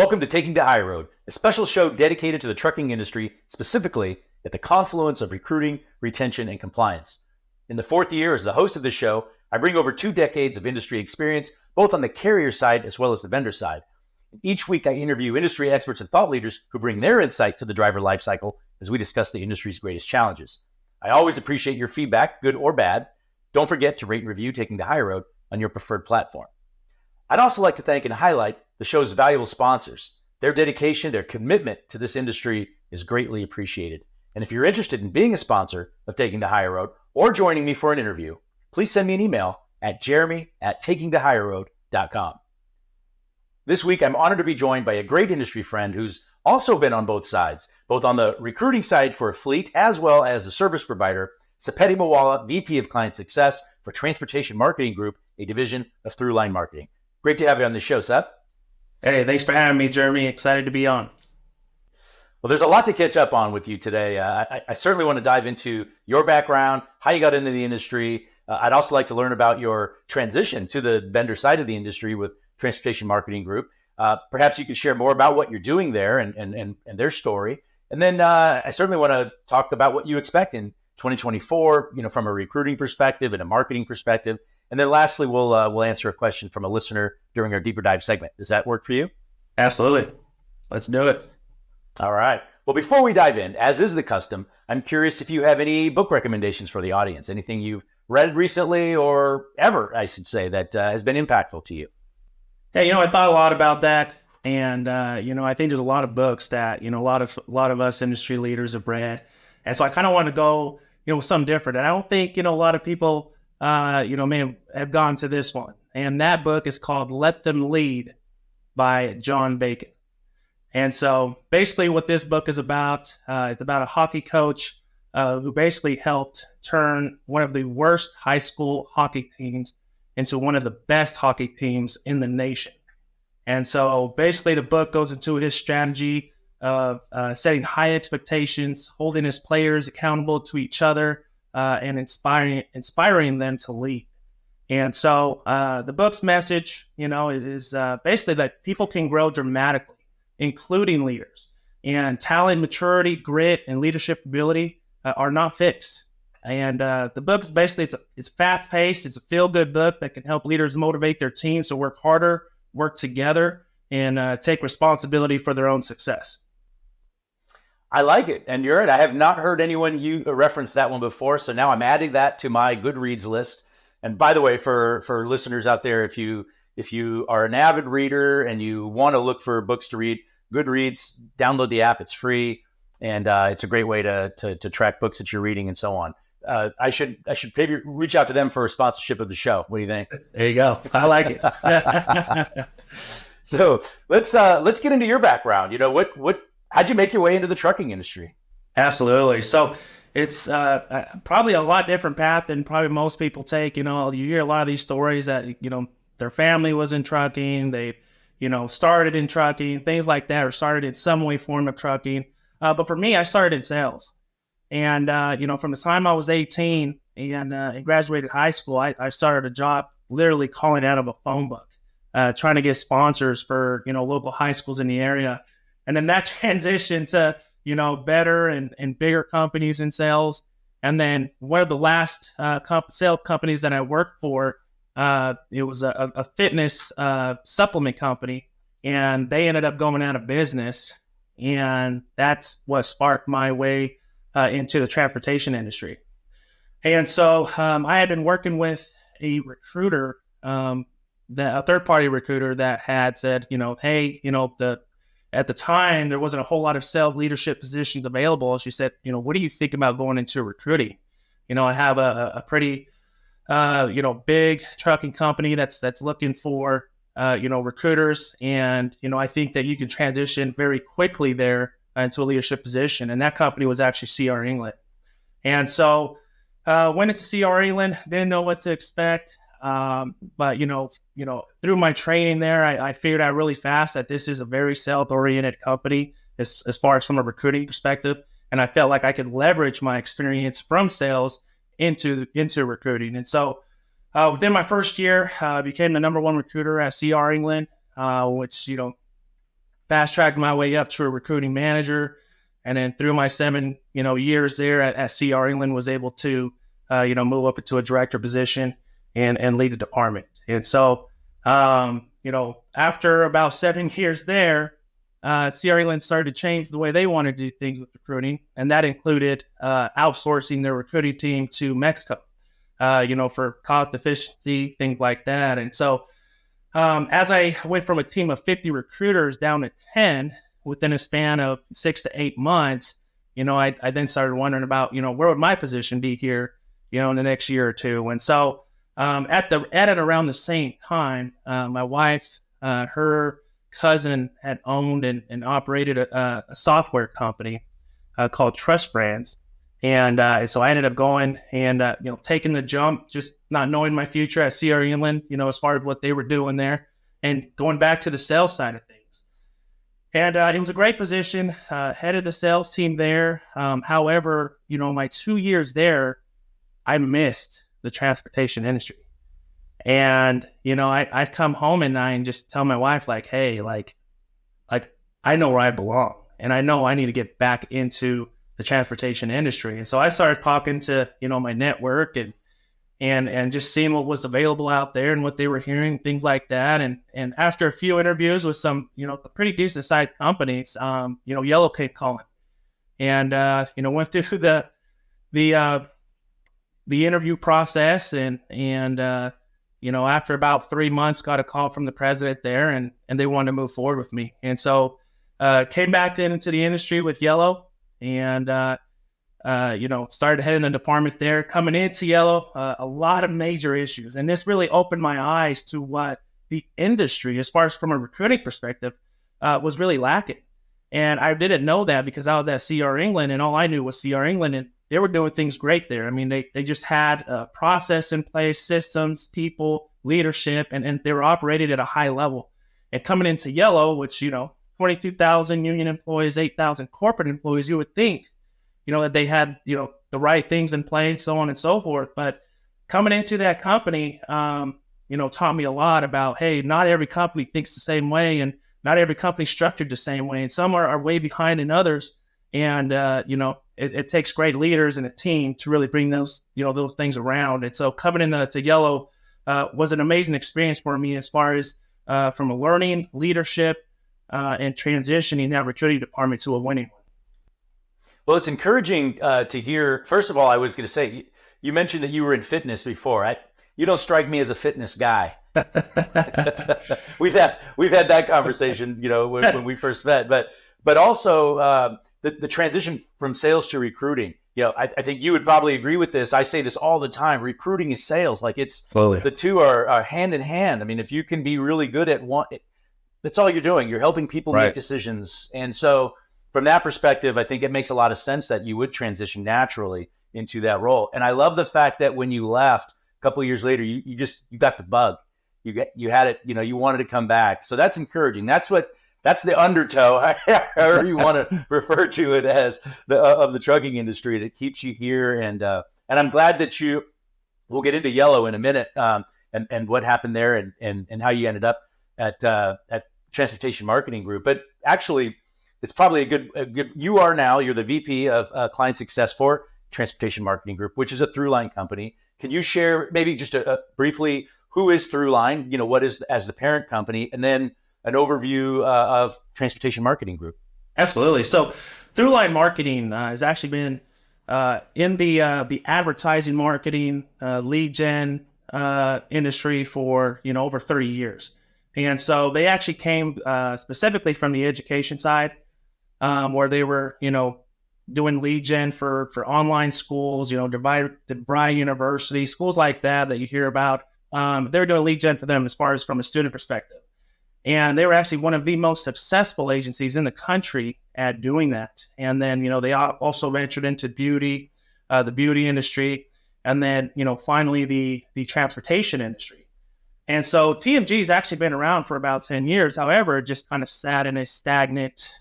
Welcome to Taking the High Road, a special show dedicated to the trucking industry, specifically at the confluence of recruiting, retention, and compliance. In the fourth year as the host of this show, I bring over 2 decades of industry experience, both on the carrier side as well as the vendor side. Each week, I interview industry experts and thought leaders who bring their insight to the driver lifecycle as we discuss the industry's greatest challenges. I always appreciate your feedback, good or bad. Don't forget to rate and review Taking the High Road on your preferred platform. I'd also like to thank and highlight the show's valuable sponsors. Their dedication, their commitment to this industry is greatly appreciated. And if you're interested in being a sponsor of Taking the High Road or joining me for an interview, please send me an email at jeremy@takingthehigherroad.com. This week, I'm honored to be joined by a great industry friend who's also been on both sides, both on the recruiting side for a fleet as well as a service provider, Sepeti Moala, VP of Client Success for Transportation Marketing Group, a division of Throughline Marketing. Great to have you on the show, Sep. Hey, thanks for having me, Jeremy. Excited to be on. Well, there's a lot to catch up on with you today. I certainly want to dive into your background, how you got into the industry. I'd also like to learn about your transition to the vendor side of the industry with Transportation Marketing Group. Perhaps you could share more about what you're doing there and their story. And then I certainly want to talk about what you expect in 2024, from a recruiting perspective and a marketing perspective. And then lastly, we'll answer a question from a listener during our deeper dive segment. Does that work for you? Absolutely. Let's do it. All right. Well, before we dive in, as is the custom, I'm curious if you have any book recommendations for the audience, anything you've read recently or ever, I should say, that has been impactful to you. Hey, I thought a lot about that. And, I think there's a lot of books that, a lot of us industry leaders have read. And so I kind of want to go, with something different. And I don't think, a lot of people, may have gone to this one. And that book is called Let Them Lead by John Bacon. And so basically what this book is about, it's about a hockey coach who basically helped turn one of the worst high school hockey teams into one of the best hockey teams in the nation. And so basically the book goes into his strategy of setting high expectations, holding his players accountable to each other, and inspiring them to lead. And so the book's message, is basically that people can grow dramatically, including leaders. And talent, maturity, grit, and leadership ability are not fixed. And the book's basically, it's fast-paced. It's a feel-good book that can help leaders motivate their teams to work harder, work together, and take responsibility for their own success. I like it. And you're right. I have not heard anyone reference that one before. So now I'm adding that to my Goodreads list. And by the way, for listeners out there, if you are an avid reader and you want to look for books to read, Goodreads, download the app. It's free. And it's a great way to track books that you're reading and so on. I should maybe reach out to them for a sponsorship of the show. What do you think? There you go. I like it. So let's get into your background. How'd you make your way into the trucking industry? Absolutely. So it's probably a lot different path than probably most people take. You hear a lot of these stories that, their family was in trucking. They, started in trucking, things like that, or started in some way, form of trucking. But for me, I started in sales. And, from the time I was 18 and graduated high school, I started a job literally calling out of a phone book, trying to get sponsors for, local high schools in the area. And then that transitioned to, better and bigger companies in sales. And then one of the last sales companies that I worked for, it was a fitness supplement company, and they ended up going out of business. And that's what sparked my way into the transportation industry. And so I had been working with a recruiter, a third-party recruiter that had said, hey, at the time, there wasn't a whole lot of sales leadership positions available. She said, what do you think about going into recruiting? I have a pretty, big trucking company that's looking for, recruiters. And, I think that you can transition very quickly there into a leadership position. And that company was actually CR England. And so went into CR England, didn't know what to expect. But through my training there, I figured out really fast that this is a very sales-oriented company as far as from a recruiting perspective. And I felt like I could leverage my experience from sales into recruiting. And so within my first year, I became the number one recruiter at CR England, which, fast tracked my way up to a recruiting manager. And then through my 7, years there at CR England, was able to, move up into a director position and lead the department. And so, after about 7 years there, CR England started to change the way they wanted to do things with recruiting. And that included outsourcing their recruiting team to Mexico, for cost efficiency, things like that. And so as I went from a team of 50 recruiters down to 10 within a span of 6 to 8 months, I then started wondering about, where would my position be here, in the next year or two. And so at and around the same time, my wife, her cousin had owned and operated a software company called Trust Brands. And so I ended up going and, taking the jump, just not knowing my future at CR England, as far as what they were doing there, and going back to the sales side of things. And it was a great position, headed the sales team there. However, my 2 years there, I missed the transportation industry. And, I'd come home at night and just tell my wife, like, hey, like I know where I belong, and I know I need to get back into the transportation industry. And so I started talking to, my network and just seeing what was available out there and what they were hearing, things like that. And after a few interviews with some, pretty decent sized companies, Yellow came calling, and, went through the interview process and after about 3 months, got a call from the president there, and they wanted to move forward with me. And so came back into the industry with Yellow, and started heading the department there. Coming into Yellow, a lot of major issues, and this really opened my eyes to what the industry, as far as from a recruiting perspective, was really lacking. And I didn't know that because I was at CR England, and all I knew was CR England, and they were doing things great there. I mean, they just had a process in place, systems, people, leadership, and they were operated at a high level. And coming into Yellow, which, 22,000 union employees, 8,000 corporate employees, you would think, that they had, the right things in place, so on and so forth. But coming into that company, taught me a lot about, hey, not every company thinks the same way, and not every company is structured the same way. And some are way behind in others. And, it takes great leaders and a team to really bring those things around. And so coming into Yellow was an amazing experience for me, as far as from a learning, leadership, and transitioning that recruiting department to a winning one. Well, it's encouraging to hear. First of all, I was going to say, you mentioned that you were in fitness before. You don't strike me as a fitness guy. We've had that conversation, when we first met. But also the transition from sales to recruiting. I think you would probably agree with this. I say this all the time. Recruiting is sales. Like the two are hand in hand. I mean, if you can be really good at one, that's all you're doing. You're helping people make decisions. And so from that perspective, I think it makes a lot of sense that you would transition naturally into that role. And I love the fact that when you left a couple of years later, you got the bug. You had it, you wanted to come back. So that's encouraging. That's the undertow, however you want to refer to it as, of the trucking industry that keeps you here. And I'm glad that we'll get into Yellow in a minute, and what happened there and how you ended up at Transportation Marketing Group. But actually, it's probably a good. You're the VP of Client Success for Transportation Marketing Group, which is a Throughline company. Can you share maybe just briefly who is Throughline? What is as the parent company, and then an overview of Transportation Marketing Group? Absolutely. So Throughline Marketing has actually been in the advertising marketing, lead gen industry for over 30 years. And so they actually came specifically from the education side, where they were doing lead gen for online schools, DeVry University, schools like that you hear about. They were doing lead gen for them as far as from a student perspective. And they were actually one of the most successful agencies in the country at doing that. And then, they also ventured into beauty, the beauty industry, and then, finally the transportation industry. And so TMG has actually been around for about 10 years. However, it just kind of sat in a stagnant,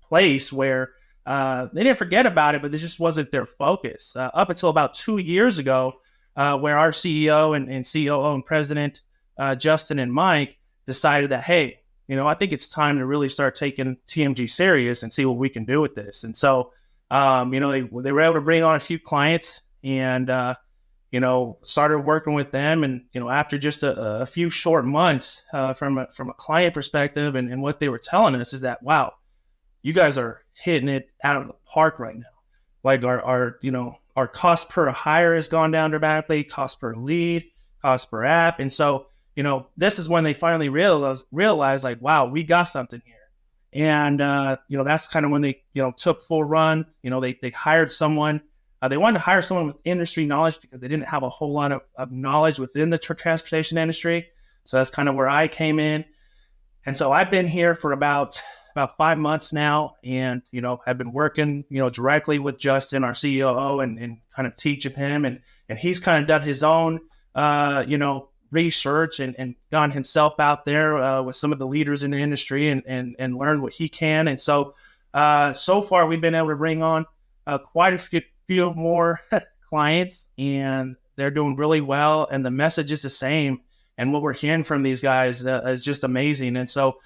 place where they didn't forget about it, but this just wasn't their focus. Up until about 2 years ago, where our CEO and COO and president, Justin and Mike, decided that, hey, I think it's time to really start taking TMG serious and see what we can do with this. And so, they were able to bring on a few clients and, started working with them. And, after just a few short months, from a client perspective and what they were telling us is that, wow, you guys are hitting it out of the park right now. Like our cost per hire has gone down dramatically, cost per lead, cost per app. And so, this is when they finally realized like, wow, we got something here. And, that's kind of when they, took full run. They hired someone. They wanted to hire someone with industry knowledge because they didn't have a whole lot of knowledge within the transportation industry. So that's kind of where I came in. And so I've been here for about 5 months now, and, I've been working, directly with Justin, our COO, and kind of teaching him. And he's kind of done his own, research and gone himself out there with some of the leaders in the industry and learned what he can. And so, so far we've been able to bring on quite a few more clients, and they're doing really well. And the message is the same. And what we're hearing from these guys is just amazing. And so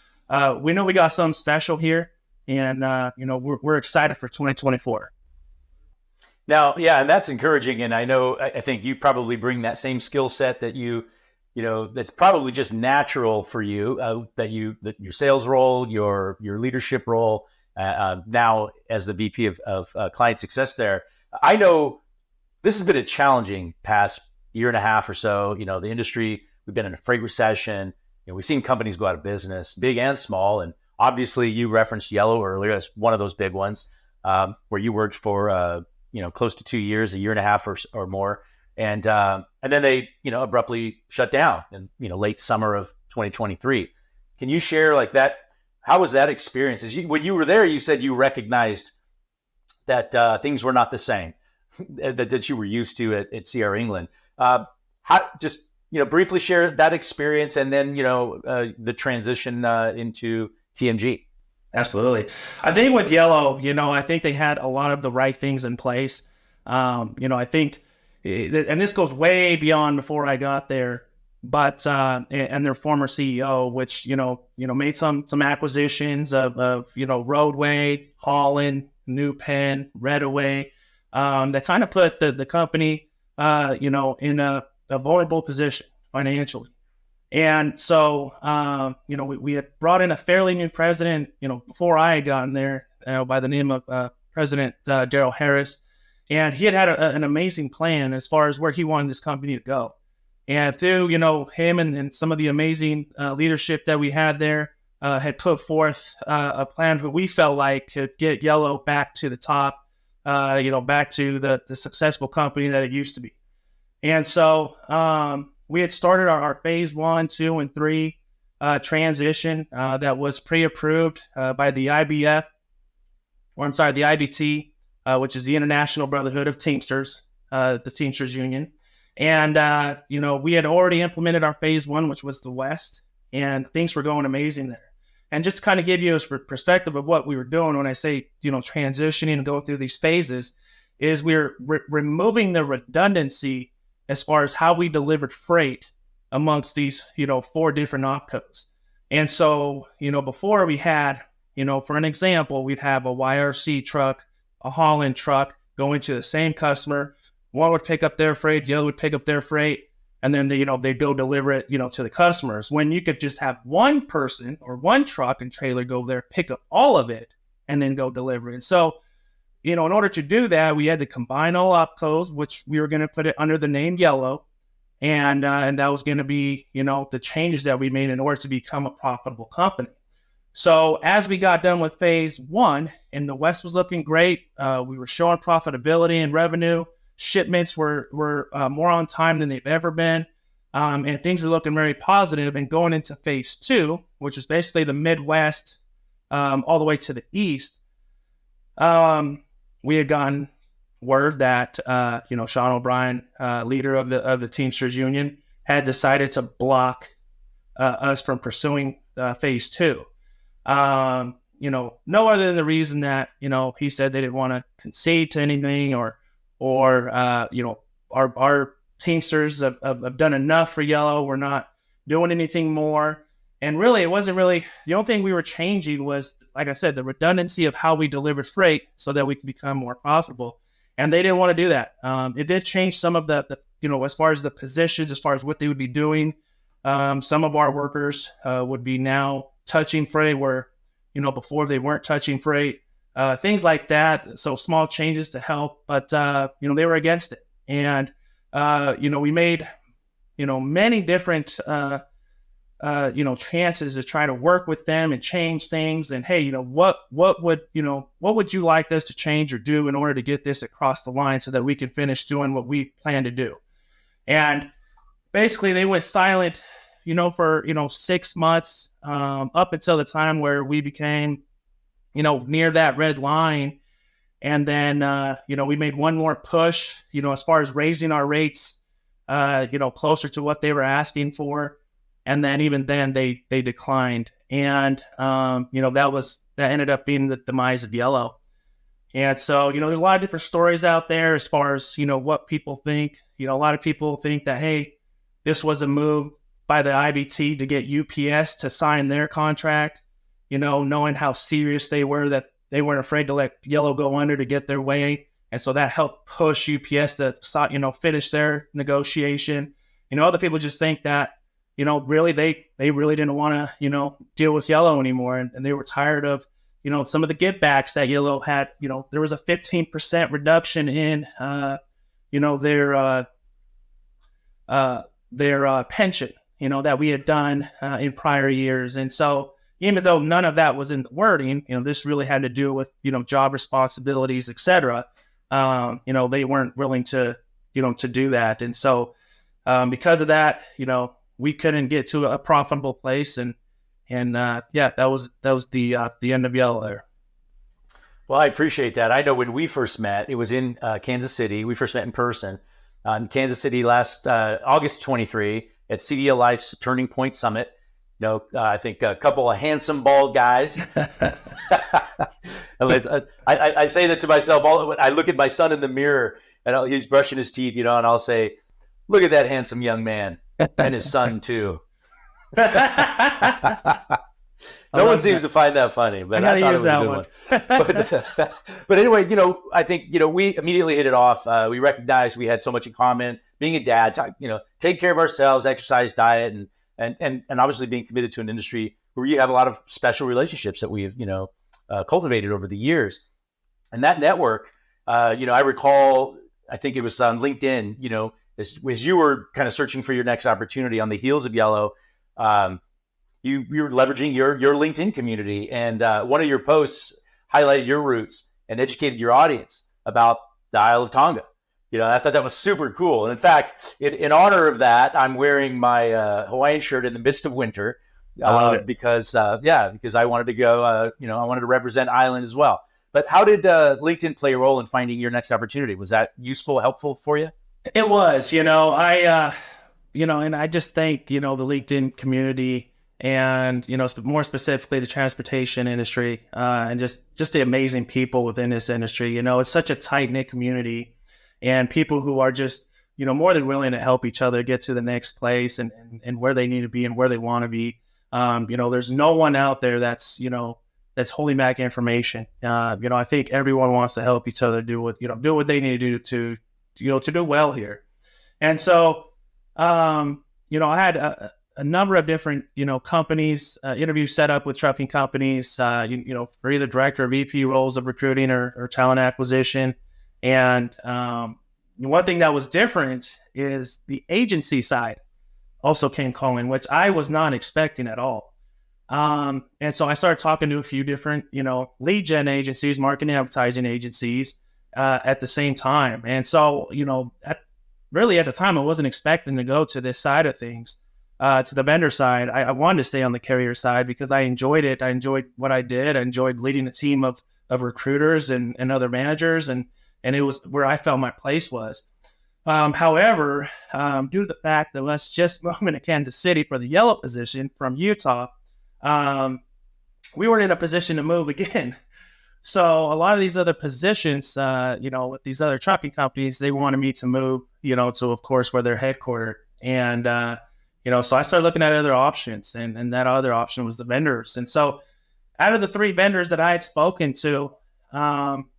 we know we got something special here, and we're excited for 2024. Now, yeah, and that's encouraging. And I think you probably bring that same skill set that that's probably just natural for you, that your sales role, your leadership role, now as the VP of client success there. I know this has been a challenging past year and a half or so. The industry, we've been in a freight recession. We've seen companies go out of business, big and small. And obviously you referenced Yellow earlier. That's one of those big ones, where you worked for, close to 2 years, a year and a half or more. And then they, abruptly shut down in, late summer of 2023. Can you share like that? How was that experience? When you were there, you said you recognized that things were not the same that you were used to at CR England. Briefly share that experience, and then, the transition into TMG. Absolutely. I think with Yellow, I think they had a lot of the right things in place. I think, and this goes way beyond before I got there, but, and their former CEO, which, made some acquisitions of Roadway, Holland, New Penn, Redaway, that kind of put the company, in a vulnerable position financially. And so, we had brought in a fairly new president, before I had gotten there, by the name of President Daryl Harris. And he had an amazing plan as far as where he wanted this company to go. And through, him and some of the amazing leadership that we had there, had put forth a plan that we felt like could get Yellow back to the top, back to the successful company that it used to be. And so we had started our phase 1, 2, and 3 transition that was pre-approved by the IBT, which is the International Brotherhood of Teamsters, the Teamsters Union. And, we had already implemented our phase 1, which was the West, and things were going amazing there. And just to kind of give you a perspective of what we were doing when I say, transitioning and going through these phases, is we're removing the redundancy as far as how we delivered freight amongst these, 4 different opcos. And so, before we had, for an example, we'd have a YRC truck, a Holland truck going to the same customer. One would pick up their freight, the other would pick up their freight, and then they'd go deliver it, to the customers. When you could just have one person or one truck and trailer go there, pick up all of it, and then go deliver it. So, in order to do that, we had to combine all opcos, which we were going to put it under the name Yellow, and that was going to be, the changes that we made in order to become a profitable company. So as we got done with phase 1, and the West was looking great, we were showing profitability and revenue. Shipments were more on time than they've ever been, and things are looking very positive. And going into phase 2, which is basically the Midwest all the way to the East, we had gotten word that Sean O'Brien, leader of the Teamsters Union, had decided to block us from pursuing phase 2. No other than the reason that, he said they didn't want to concede to anything or our Teamsters have done enough for Yellow. We're not doing anything more. And really, it wasn't really the only thing we were changing was, like I said, the redundancy of how we delivered freight so that we could become more profitable. And they didn't want to do that. It did change some of the as far as the positions, as far as what they would be doing. Some of our workers would be now touching freight where, before they weren't touching freight, things like that. So small changes to help, but, they were against it. And, we made, many different, chances to try to work with them and change things. And, hey, what would you like us to change or do in order to get this across the line so that we can finish doing what we plan to do? And basically they went silent, for, 6 months, up until the time where we became, near that red line. And then, we made one more push, as far as raising our rates, closer to what they were asking for. And then even then they declined. And, that ended up being the demise of Yellow. And so, there's a lot of different stories out there as far as, what people think. A lot of people think that, hey, this was a move by the IBT to get UPS to sign their contract, knowing how serious they were, that they weren't afraid to let Yellow go under to get their way. And so that helped push UPS to, finish their negotiation. Other people just think that, really, they really didn't want to, deal with Yellow anymore. And they were tired of, some of the give backs that Yellow had. There was a 15% reduction in, their pension, that we had done in prior years. And so even though none of that was in the wording, this really had to do with, job responsibilities, et cetera. They weren't willing to, to do that. And so because of that, we couldn't get to a profitable place. And that was the end of Yellow there. Well, I appreciate that. I know when we first met, it was in Kansas City. We first met in person in Kansas City last August 23 at CDL Life's Turning Point Summit. I think a couple of handsome bald guys. I say that to myself. I look at my son in the mirror and he's brushing his teeth, and I'll say, "Look at that handsome young man," and his son too. No one seems to find that funny, but I thought it was a good one. But anyway, I think, we immediately hit it off. We recognized we had so much in common, being a dad, take care of ourselves, exercise, diet, and obviously being committed to an industry where you have a lot of special relationships that we've, cultivated over the years. And that network, I recall, I think it was on LinkedIn, as you were kind of searching for your next opportunity on the heels of Yellow, you were leveraging your LinkedIn community, and one of your posts highlighted your roots and educated your audience about the Isle of Tonga. I thought that was super cool. And in fact, in honor of that, I'm wearing my Hawaiian shirt in the midst of winter because I wanted to go. I wanted to represent Island as well. But how did LinkedIn play a role in finding your next opportunity? Was that useful, helpful for you? It was. and I just thank the LinkedIn community. And, more specifically the transportation industry and just the amazing people within this industry. It's such a tight-knit community and people who are just, more than willing to help each other get to the next place and where they need to be and where they want to be. There's no one out there that's holding back information. I think everyone wants to help each other do what they need to do to do well here. And so, I had a number of different, companies, interviews set up with trucking companies, for either director or VP roles of recruiting or talent acquisition. And one thing that was different is the agency side also came calling, which I was not expecting at all. And so I started talking to a few different, lead gen agencies, marketing advertising agencies at the same time. And so, at the time, I wasn't expecting to go to this side of things. To the vendor side, I wanted to stay on the carrier side because I enjoyed it. I enjoyed what I did. I enjoyed leading a team of recruiters and other managers, and it was where I felt my place was. However, due to the fact that us just moving to Kansas City for the Yellow position from Utah, we weren't in a position to move again. So a lot of these other positions, with these other trucking companies, they wanted me to move, to, of course, where they're headquartered. And, So I started looking at other options, and that other option was the vendors. And so out of the 3 vendors that I had spoken to,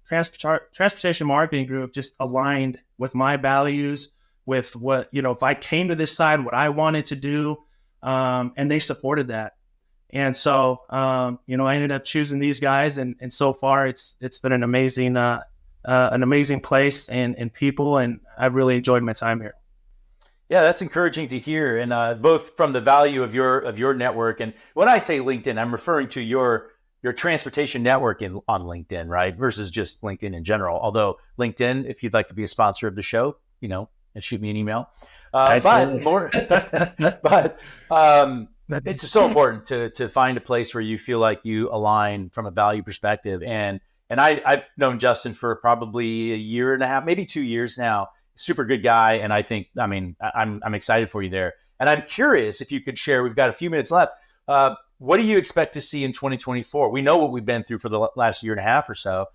Transportation Marketing Group just aligned with my values, with what, if I came to this side, what I wanted to do, and they supported that. And so, I ended up choosing these guys, and so far it's been an amazing place and people, and I've really enjoyed my time here. Yeah, that's encouraging to hear, and both from the value of your network, and when I say LinkedIn, I'm referring to your transportation network on LinkedIn, right? Versus just LinkedIn in general. Although LinkedIn, if you'd like to be a sponsor of the show, and shoot me an email. But it's so important to find a place where you feel like you align from a value perspective. And I've known Justin for probably a year and a half, maybe 2 years now. Super good guy, and I'm excited for you there. And I'm curious if you could share. We've got a few minutes left. What do you expect to see in 2024? We know what we've been through for the last year and a half or so.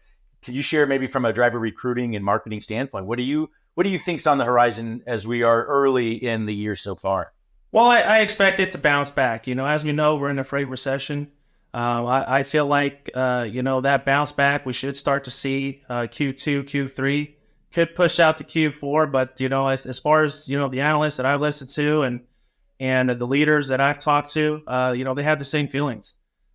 Can you share maybe from a driver recruiting and marketing standpoint? What do you think's on the horizon as we are early in the year so far? Well, I expect it to bounce back. As we know, we're in a freight recession. I feel like that bounce back, we should start to see Q2, Q3. Could push out to Q4, but as far as the analysts that I've listened to and the leaders that I've talked to, they have the same feelings.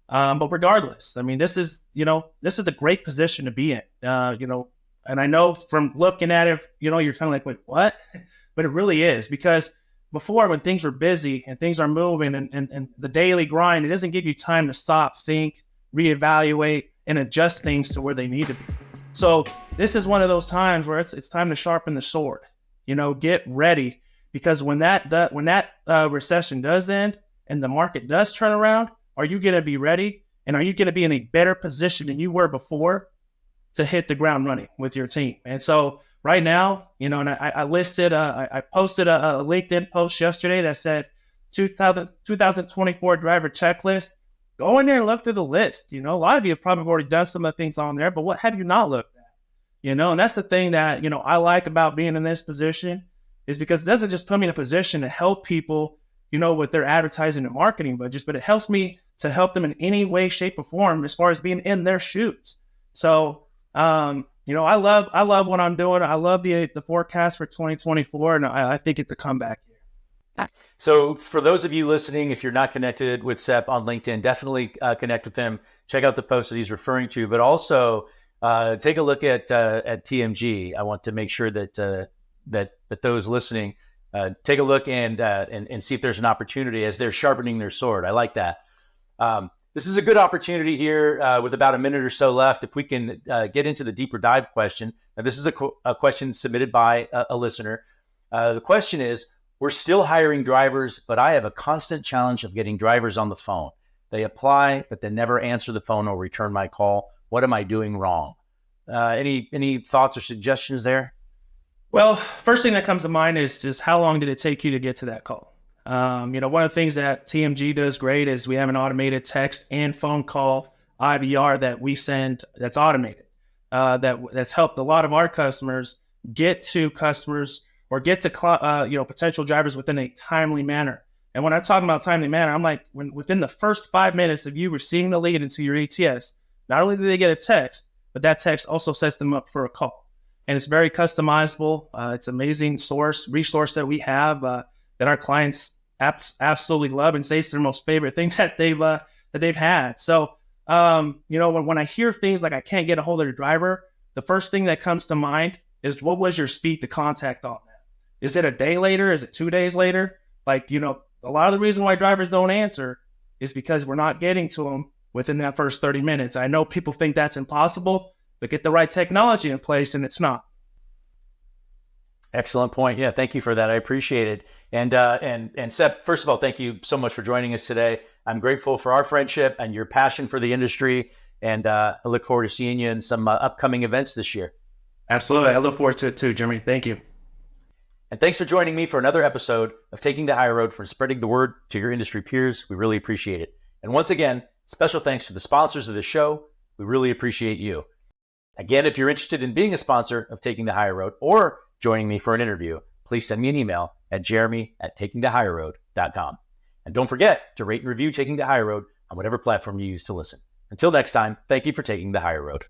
But regardless, this is a great position to be in. And I know from looking at it, you're kind of like, wait, what? But it really is, because before, when things are busy and things are moving and the daily grind, it doesn't give you time to stop, think, reevaluate, and adjust things to where they need to be. So this is one of those times where it's time to sharpen the sword. Get ready, because when that recession does end and the market does turn around, are you going to be ready? And are you going to be in a better position than you were before to hit the ground running with your team? And so right now, and I posted a LinkedIn post yesterday that said 2024 driver checklist. Go in there and look through the list. A lot of you have probably already done some of the things on there, but what have you not looked at? And that's the thing that, I like about being in this position, is because it doesn't just put me in a position to help people, with their advertising and marketing budgets, but it helps me to help them in any way, shape, or form as far as being in their shoes. So, I love what I'm doing. I love the forecast for 2024, and I think it's a comeback here. So for those of you listening, if you're not connected with Sep on LinkedIn, definitely connect with him. Check out the post that he's referring to, but also take a look at TMG. I want to make sure that those listening take a look and see if there's an opportunity as they're sharpening their sword. I like that. This is a good opportunity here with about a minute or so left. If we can get into the deeper dive question. Now, this is a question submitted by a listener. The question is, we're still hiring drivers, but I have a constant challenge of getting drivers on the phone. They apply, but they never answer the phone or return my call. What am I doing wrong? Any thoughts or suggestions there? Well, first thing that comes to mind is just how long did it take you to get to that call? One of the things that TMG does great is we have an automated text and phone call IVR that we send that's automated. That's helped a lot of our customers get to customers or get to potential drivers within a timely manner. And when I'm talking about timely manner, I'm like, within the first 5 minutes of you receiving the lead into your ATS, not only do they get a text, but that text also sets them up for a call. And it's very customizable. It's an amazing resource that we have that our clients absolutely love and say it's their most favorite thing that they've had. So, when I hear things like I can't get a hold of the driver, the first thing that comes to mind is, what was your speed to contact on that? Is it a day later? Is it 2 days later? A lot of the reason why drivers don't answer is because we're not getting to them within that first 30 minutes. I know people think that's impossible, but get the right technology in place and it's not. Excellent point. Yeah, thank you for that. I appreciate it. And Sep, first of all, thank you so much for joining us today. I'm grateful for our friendship and your passion for the industry. And I look forward to seeing you in some upcoming events this year. Absolutely. I look forward to it too, Jeremy. Thank you. And thanks for joining me for another episode of Taking the High Road for spreading the word to your industry peers. We really appreciate it. And once again, special thanks to the sponsors of the show. We really appreciate you. Again, if you're interested in being a sponsor of Taking the High Road or joining me for an interview, please send me an email at jeremy@takingthehigherroad.com. FreightWaves.com. And don't forget to rate and review Taking the Higher Road on whatever platform you use to listen. Until next time, thank you for taking the higher road.